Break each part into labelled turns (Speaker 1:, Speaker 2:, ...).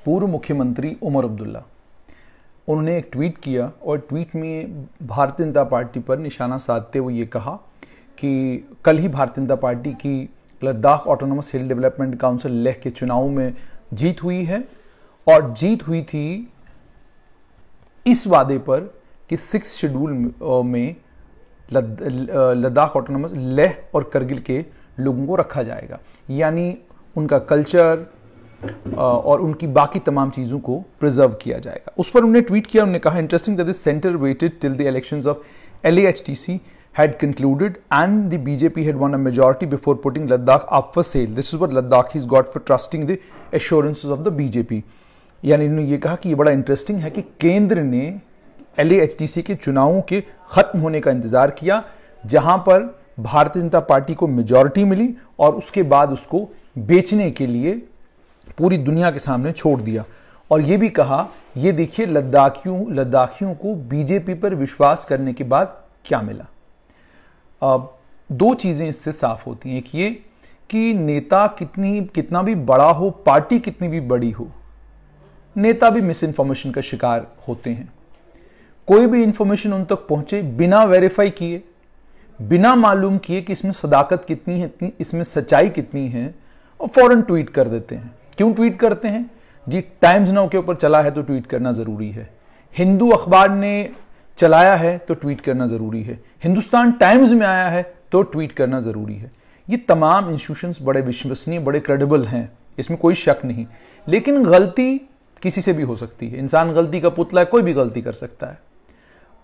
Speaker 1: पूर्व मुख्यमंत्री उमर अब्दुल्ला, उन्होंने एक ट्वीट किया और ट्वीट में भारतीय जनता पार्टी पर निशाना साधते हुए ये कहा कि कल ही भारतीय जनता पार्टी की लद्दाख ऑटोनोमस हिल डेवलपमेंट काउंसिल लेह के चुनाव में जीत हुई है और जीत हुई थी इस वादे पर कि 6 शेड्यूल में लद्दाख ऑटोनोमस लेह और करगिल के लोगों को रखा जाएगा, यानी उनका कल्चर और उनकी बाकी तमाम चीजों को प्रिजर्व किया जाएगा। उस पर उन्होंने ट्वीट किया, उन्होंने कहा interesting that the centre weighted till the elections of LAHTC had concluded and the BJP had won a majority before putting Ladakh up for sale. This is what Ladakhis got for trusting the assurances of the BJP. यानी इन्होंने ये कहा कि ये बड़ा interesting है कि केंद्र ने LAHTC के चुनावों के खत्म होने का इंतजार किया, जहां पर भारतीय जनता पार्टी को मेजॉरिटी मिली और उसके बाद उसको बेचने के लिए पूरी दुनिया के सामने छोड़ दिया। और ये भी कहा, ये देखिए लद्दाखियों को बीजेपी पर विश्वास करने के बाद क्या मिला। दो चीजें इससे साफ होती हैं, एक ये कि नेता कितना भी बड़ा हो, पार्टी कितनी भी बड़ी हो, नेता भी मिस इन्फॉर्मेशन का शिकार होते हैं। कोई भी इंफॉर्मेशन उन तक पहुंचे बिना वेरीफाई किए, बिना मालूम किए कि इसमें सदाकत कितनी है, इसमें सच्चाई कितनी है, और फौरन ट्वीट कर देते हैं। क्यों ट्वीट करते हैं जी? टाइम्स नाउ के ऊपर चला है तो ट्वीट करना जरूरी है, हिंदू अखबार ने चलाया है तो ट्वीट करना जरूरी है, हिंदुस्तान टाइम्स में आया है तो ट्वीट करना जरूरी है। ये तमाम इंस्टीट्यूशंस बड़े विश्वसनीय, बड़े क्रेडिबल हैं, इसमें कोई शक नहीं। लेकिन गलती किसी से भी हो सकती है, इंसान गलती का पुतला है, कोई भी गलती कर सकता है।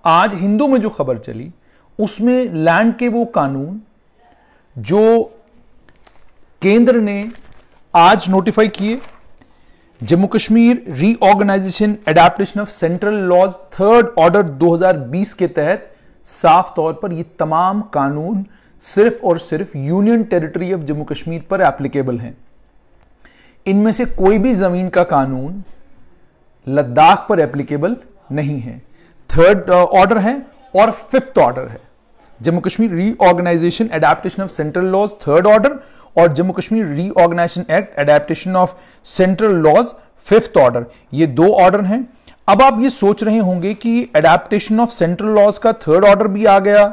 Speaker 1: आज हिंदू में जो खबर चली उसमें लैंड के वो कानून जो केंद्र ने आज नोटिफाई किए, Jammu Kashmir reorganisation adaptation of central laws 3rd order 2020 के तहत साफ तौर पर ये तमाम कानून सिर्फ और सिर्फ union territory of Jammu Kashmir पर एप्लीकेबल हैं। इनमें से कोई भी जमीन का कानून लद्दाख पर एप्लीकेबल नहीं है। 3rd ऑर्डर है और 5th ऑर्डर है। Jammu Kashmir reorganisation adaptation of central laws 3rd order और Jammu Kashmir reorganisation act adaptation of central laws 5th order, ये 2 ऑर्डर हैं। अब आप ये सोच रहे होंगे कि एडेप्टेशन ऑफ सेंट्रल लॉज का 3rd ऑर्डर भी आ गया,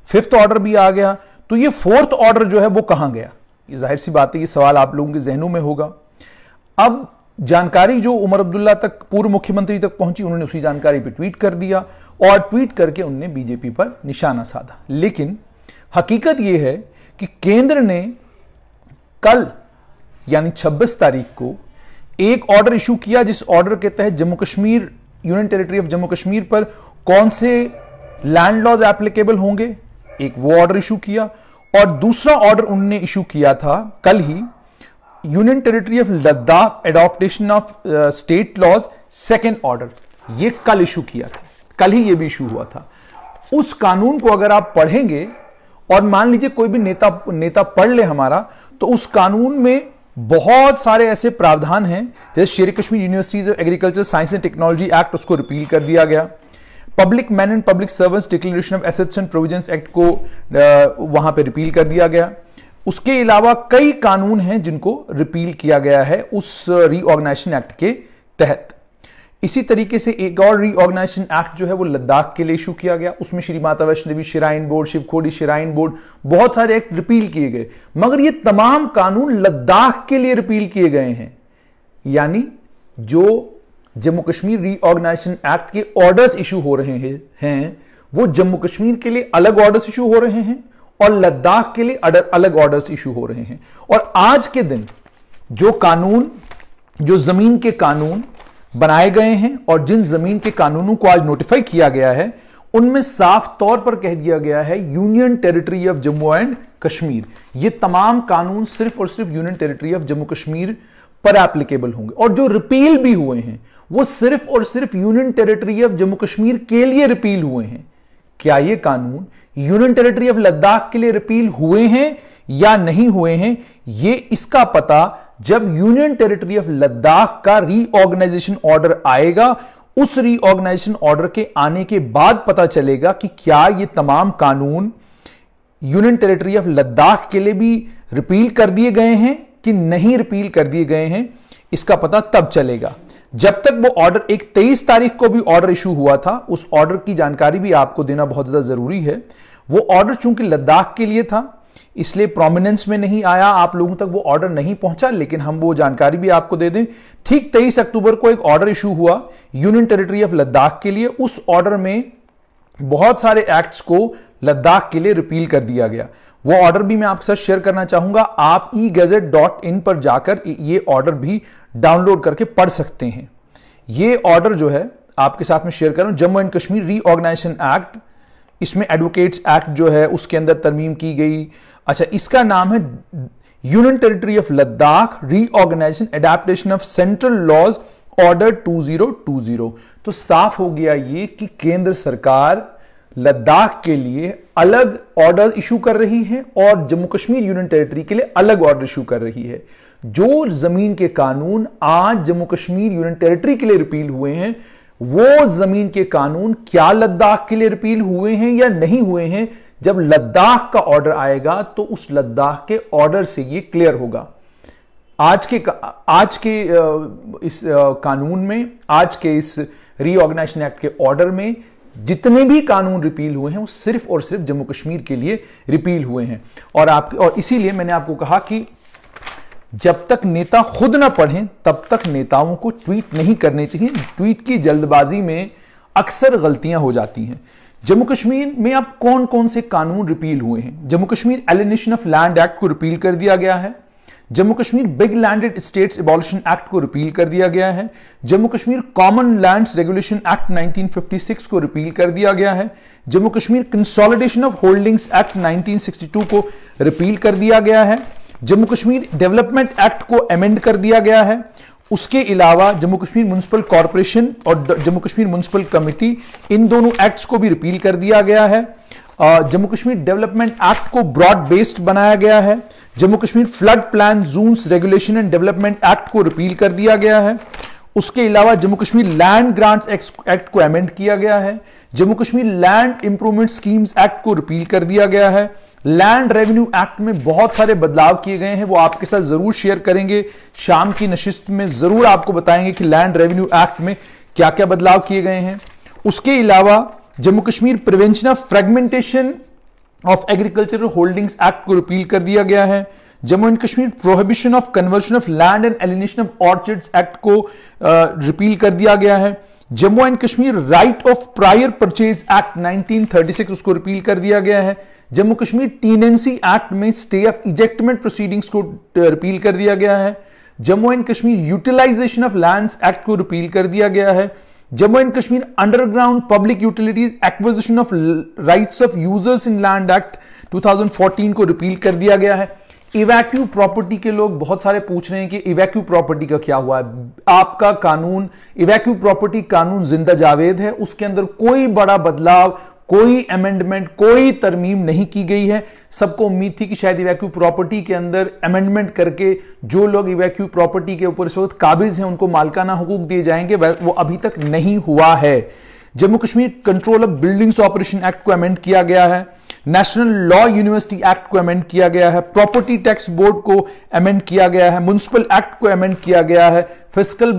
Speaker 1: 5th ऑर्डर भी आ गया, तो ये 4th ऑर्डर जो है वो कहां गया? ये जाहिर सी बात है, ये सवाल आप लोगों के जहनों में होगा। अब जानकारी जो उमर अब्दुल्ला तक, पूर्व मुख्यमंत्री तक पहुंची, उन्होंने उसी जानकारी पर ट्वीट कर दिया और ट्वीट करके उन्होंने बीजेपी पर निशाना साधा। लेकिन हकीकत यह है कि केंद्र ने कल यानी 26 तारीख को एक ऑर्डर इशू किया, जिस ऑर्डर के तहत Jammu Kashmir, union territory of Jammu Kashmir पर कौन से लैंड लॉज एप्लीकेबल होंगे, एक वो ऑर्डर इशू किया। और दूसरा ऑर्डर उन्होंने इशू किया था कल ही, union territory of Ladakh adaptation of state laws 2nd order, ये कल इशू किया था, कल ही ये भी इशू हुआ था। उस कानून को अगर आप पढ़ेंगे और मान लीजिए कोई भी नेता पढ़ ले हमारा, तो उस कानून में बहुत सारे ऐसे प्रावधान हैं, जैसे शेर Kashmir universities of agriculture science and technology act, उसको रिपील कर दिया गया। Public man and public servants declaration of assets and provisions act को वहां पे रिपील कर दिया गया। उसके अलावा कई कानून हैं जिनको रिपील किया गया है उस रीऑर्गेनाइजेशन एक्ट के तहत। इसी तरीके से एक और रीऑर्गेनाइजेशन एक्ट जो है वो लद्दाख के लिए इशू किया गया, उसमें Shri Mata Vaishno Devi shrine board, Shivkhori shrine board, बहुत सारे एक्ट रिपील किए गए, मगर ये तमाम कानून लद्दाख के लिए रिपील किए गए हैं। यानी जो जम्मू कश्मीर रीऑर्गेनाइजेशन एक्ट के ऑर्डर्स इशू हो रहे हैं वो जम्मू कश्मीर के लिए अलग ऑर्डर्स इशू हो रहे हैं और लद्दाख के लिए अलग ऑर्डर्स इशू हो रहे हैं। और आज के दिन जो कानून, जो जमीन के कानून बनाए गए हैं और जिन जमीन के कानूनों को आज नोटिफाई किया गया है, उनमें साफ तौर पर कह दिया गया है union territory of Jammu and Kashmir. ये तमाम कानून सिर्फ और सिर्फ union territory of Jammu Kashmir पर एप्लीकेबल होंगे, और जो रिपील भी हुए हैं वो सिर्फ और सिर्फ union territory of Jammu Kashmir के लिए रिपील हुए हैं। क्या ये कानून यूनियन टेरिटरी ऑफ लद्दाख के लिए रिपील हुए हैं या नहीं हुए हैं, ये इसका पता जब यूनियन टेरिटरी ऑफ लद्दाख का रीऑर्गेनाइजेशन ऑर्डर आएगा, उस रीऑर्गेनाइजेशन ऑर्डर के आने के बाद पता चलेगा कि क्या ये तमाम कानून यूनियन टेरिटरी ऑफ लद्दाख के लिए भी रिपील कर दिए गए हैं कि नहीं रिपील कर दिए गए हैं। इसका पता तब चलेगा जब तक वो ऑर्डर, एक 23 तारीख को भी ऑर्डर इशू हुआ था, उस ऑर्डर की जानकारी भी आपको देना बहुत ज्यादा जरूरी है। वो ऑर्डर चूंकि लद्दाख के लिए था इसलिए प्रोमिनेंस में नहीं आया, आप लोगों तक वो ऑर्डर नहीं पहुंचा, लेकिन हम वो जानकारी भी आपको दे दें। ठीक 23 अक्टूबर को एक ऑर्डर इशू हुआ यूनियन टेरिटरी ऑफ लद्दाख के लिए। उस ऑर्डर में बहुत सारे एक्ट्स को लद्दाख के लिए रिपील कर दिया गया। वो ऑर्डर भी मैं आपके साथ शेयर करना चाहूंगा। आप egazette.in पर जाकर ये ऑर्डर भी डाउनलोड करके पढ़ सकते हैं। ये ऑर्डर जो है आपके साथ में शेयर कर रहा हूं, Jammu and Kashmir reorganisation act, इसमें एडवोकेट्स एक्ट जो है उसके अंदर तरमीम की गई। अच्छा, इसका नाम है union territory of Ladakh reorganisation adaptation of central laws order 2020। तो साफ हो गया ये कि केंद्र सरकार लद्दाख के लिए अलग ऑर्डर इशू कर रही है और जम्मू कश्मीर यूनियन टेरिटरी के लिए अलग ऑर्डर इशू कर रही है। जो जमीन के कानून आज जम्मू कश्मीर यूनियन टेरिटरी के लिए रिपील हुए हैं, वो जमीन के कानून क्या लद्दाख के लिए रिपील हुए हैं या नहीं हुए हैं, जब लद्दाख का ऑर्डर आएगा तो उस लद्दाख के ऑर्डर से ये क्लियर होगा। आज के इस कानून में, आज के इस रीऑर्गेनाइजेशन एक्ट के ऑर्डर में जितने भी कानून रिपील हुए हैं वो सिर्फ और सिर्फ जम्मू कश्मीर के लिए रिपील हुए हैं। और इसीलिए मैंने आपको कहा कि जब तक नेता खुद ना पढ़ें तब तक नेताओं को ट्वीट नहीं करने चाहिए। ट्वीट की जल्दबाजी में अक्सर गलतियां हो जाती हैं। जम्मू कश्मीर में अब कौन कौन से कानून रिपील हुए हैं? Jammu Kashmir alienation of land act को रिपील कर दिया गया है। Jammu Kashmir big landed states abolition act को रिपील कर दिया गया है। Jammu Kashmir common lands regulation act 1956 को रिपील कर दिया गया है। Jammu Kashmir consolidation of holdings act 1962 को रिपील कर दिया गया है। जम्मू कश्मीर डेवलपमेंट एक्ट को अमेंड कर दिया गया है। उसके अलावा जम्मू कश्मीर म्युनिसिपल कॉर्पोरेशन और जम्मू कश्मीर म्युनिसिपल कमिटी, इन दोनों एक्ट्स को भी रिपील कर दिया गया है। जम्मू कश्मीर डेवलपमेंट एक्ट को ब्रॉड बेस्ड बनाया गया है। Jammu Kashmir flood plan zones regulation and development act को रिपील कर दिया गया है। उसके अलावा Jammu Kashmir land grants act को अमेंड किया गया है। Jammu Kashmir land improvement schemes act को रिपील कर दिया गया है। लैंड रेवेन्यू एक्ट में बहुत सारे बदलाव किए गए हैं, वो आपके साथ जरूर शेयर करेंगे। शाम की नशिस्त में जरूर आपको बताएंगे कि लैंड रेवेन्यू एक्ट में क्या क्या बदलाव किए गए हैं। उसके अलावा Jammu Kashmir prevention of fragmentation of agricultural holdings act को रिपील कर दिया गया है। Jammu and Kashmir prohibition of conversion of land and alienation of orchards act को रिपील कर दिया गया है। Jammu and Kashmir right of prior purchase act 1936 उसको रिपील कर दिया गया है। जम्मू कश्मीर टीनेंसी एक्ट में स्टे ऑफ इजेक्टमेंट प्रोसीडिंग्स को रिपील कर दिया गया है। Jammu and Kashmir utilisation of lands act को रिपील कर दिया गया है। Jammu and Kashmir underground public utilities acquisition of rights of users in land act 2014 को रिपील कर दिया गया है। इवैक्यू प्रॉपर्टी के लोग बहुत सारे पूछ रहे हैं कि इवैक्यू प्रॉपर्टी का क्या हुआ है। आपका कानून, इवैक्यू प्रॉपर्टी कानून जिंदा जावेद है, उसके अंदर कोई बड़ा बदलाव, कोई अमेंडमेंट, कोई तरमीम नहीं की गई है। सबको उम्मीद थी कि शायद इवैक्यू प्रॉपर्टी के अंदर अमेंडमेंट करके जो लोग इवैक्यू प्रॉपर्टी के ऊपर इस वक्त काबिज हैं उनको मालिकाना हुकूक दिए जाएंगे, वो अभी तक नहीं हुआ है। Jammu Kashmir control of buildings operation act को अमेंड किया गया है। नेशनल लॉ यूनिवर्सिटी एक्ट को अमेंड किया गया है। प्रॉपर्टी टैक्स बोर्ड को अमेंड किया गया है। म्युनिसिपल एक्ट को अमेंड किया गया है। Fiscal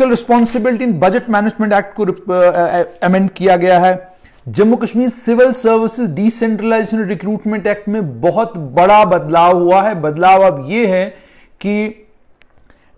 Speaker 1: responsibility in budget management act को अमेंड किया गया है। Jammu Kashmir civil services decentralisation recruitment act में बहुत बड़ा बदलाव हुआ है। बदलाव अब यह है कि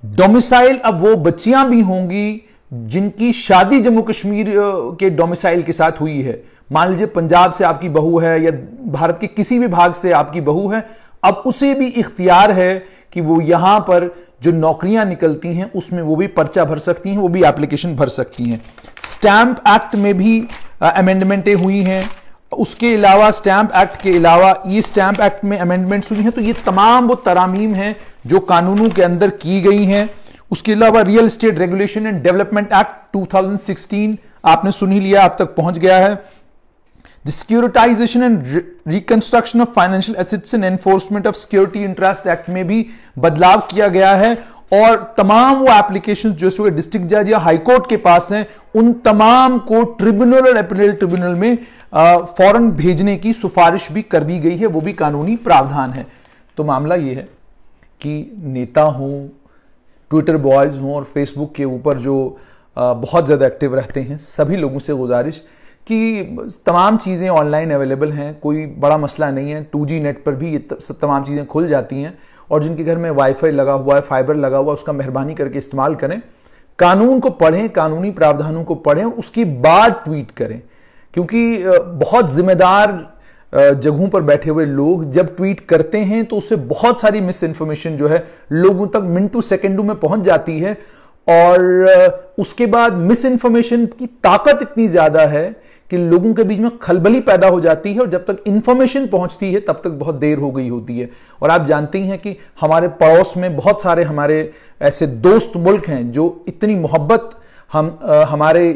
Speaker 1: डोमिसाइल अब वो बच्चियां भी होंगी जिनकी शादी जम्मू कश्मीर के डोमिसाइल के साथ हुई है। मान लीजिए पंजाब से आपकी बहू है या भारत के किसी भी भाग से आपकी बहू है, अब उसे भी इख्तियार है कि वो यहां पर जो नौकरियां निकलती हैं उसमें वो भी पर्चा भर सकती हैं, वो भी एप्लीकेशन भर सकती हैं। स्टैंप एक्ट में भी अमेंडमेंटें हुई हैं। उसके अलावा स्टैंप एक्ट के अलावा ये स्टैंप एक्ट में अमेंडमेंट्स हुई हैं। तो ये तमाम वो तरामीम हैं जो कानूनों के अंदर की गई हैं। उसके अलावा real estate regulation and development act 2016 आपने सुन ही लिया, आप तक पहुंच गया है। The Securitization and Reconstruction of Financial Assets and Enforcement of Security Interest Act में भी बदलाव किया गया है और तमाम वो एप्लीकेशन जो डिस्ट्रिक्ट जज या हाईकोर्ट के पास हैं उन तमाम को ट्रिब्यूनल और अपील ट्रिब्यूनल में फौरन भेजने की सिफारिश भी कर दी गई है, वो भी कानूनी प्रावधान है। तो मामला ये है कि नेता हो, ट्विटर बॉयज हों और फेसबुक के ऊपर जो बहुत ज़्यादा एक्टिव रहते हैं, सभी लोगों से गुजारिश कि तमाम चीज़ें ऑनलाइन अवेलेबल हैं, कोई बड़ा मसला नहीं है। 2G नेट पर भी ये तमाम चीज़ें खुल जाती हैं और जिनके घर में वाईफाई लगा हुआ है, फाइबर लगा हुआ है, उसका मेहरबानी करके इस्तेमाल करें। कानून को पढ़ें, कानूनी प्रावधानों को पढ़ें और उसके बाद ट्वीट करें, क्योंकि बहुत जिम्मेदार जगहों पर बैठे हुए लोग जब ट्वीट करते हैं तो उससे बहुत सारी मिस इन्फॉर्मेशन जो है लोगों तक मिनटों सेकंडों में पहुंच जाती है और उसके बाद मिस इन्फॉर्मेशन की ताकत इतनी ज्यादा है कि लोगों के बीच में खलबली पैदा हो जाती है और जब तक इंफॉर्मेशन पहुंचती है तब तक बहुत देर हो गई होती है। और आप जानते हैं कि हमारे पड़ोस में बहुत सारे हमारे ऐसे दोस्त मुल्क हैं जो इतनी मोहब्बत हमारे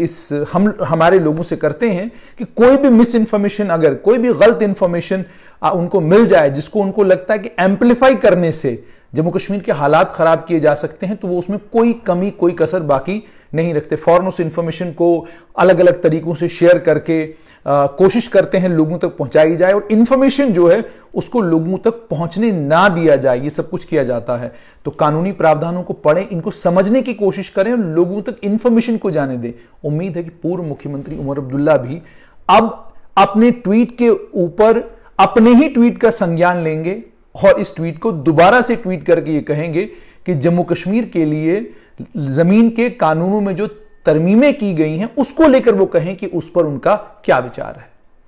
Speaker 1: लोगों से करते हैं कि कोई भी मिस इन्फॉर्मेशन, अगर कोई भी गलत इंफॉर्मेशन उनको मिल जाए जिसको उनको लगता है कि एम्पलीफाई करने से जम्मू कश्मीर के हालात खराब किए जा सकते हैं, तो वो उसमें कोई कमी, कोई कसर बाकी नहीं रखते। फौरन उस इंफॉर्मेशन को अलग अलग तरीकों से शेयर करके कोशिश करते हैं लोगों तक पहुंचाई जाए और इंफॉर्मेशन जो है उसको लोगों तक पहुंचने ना दिया जाए। ये सब कुछ किया जाता है। तो कानूनी प्रावधानों को पढ़ें, इनको समझने की कोशिश करें और लोगों तक इंफॉर्मेशन को जाने दें। उम्मीद है कि पूर्व मुख्यमंत्री उमर अब्दुल्ला भी अब अपने ट्वीट के ऊपर अपने ही ट्वीट का संज्ञान लेंगे और इस ट्वीट को दोबारा से ट्वीट करके ये कहेंगे कि जम्मू कश्मीर के लिए जमीन के कानूनों में जो तरमीमें की गई हैं उसको लेकर वो कहें कि उस पर उनका क्या विचार है।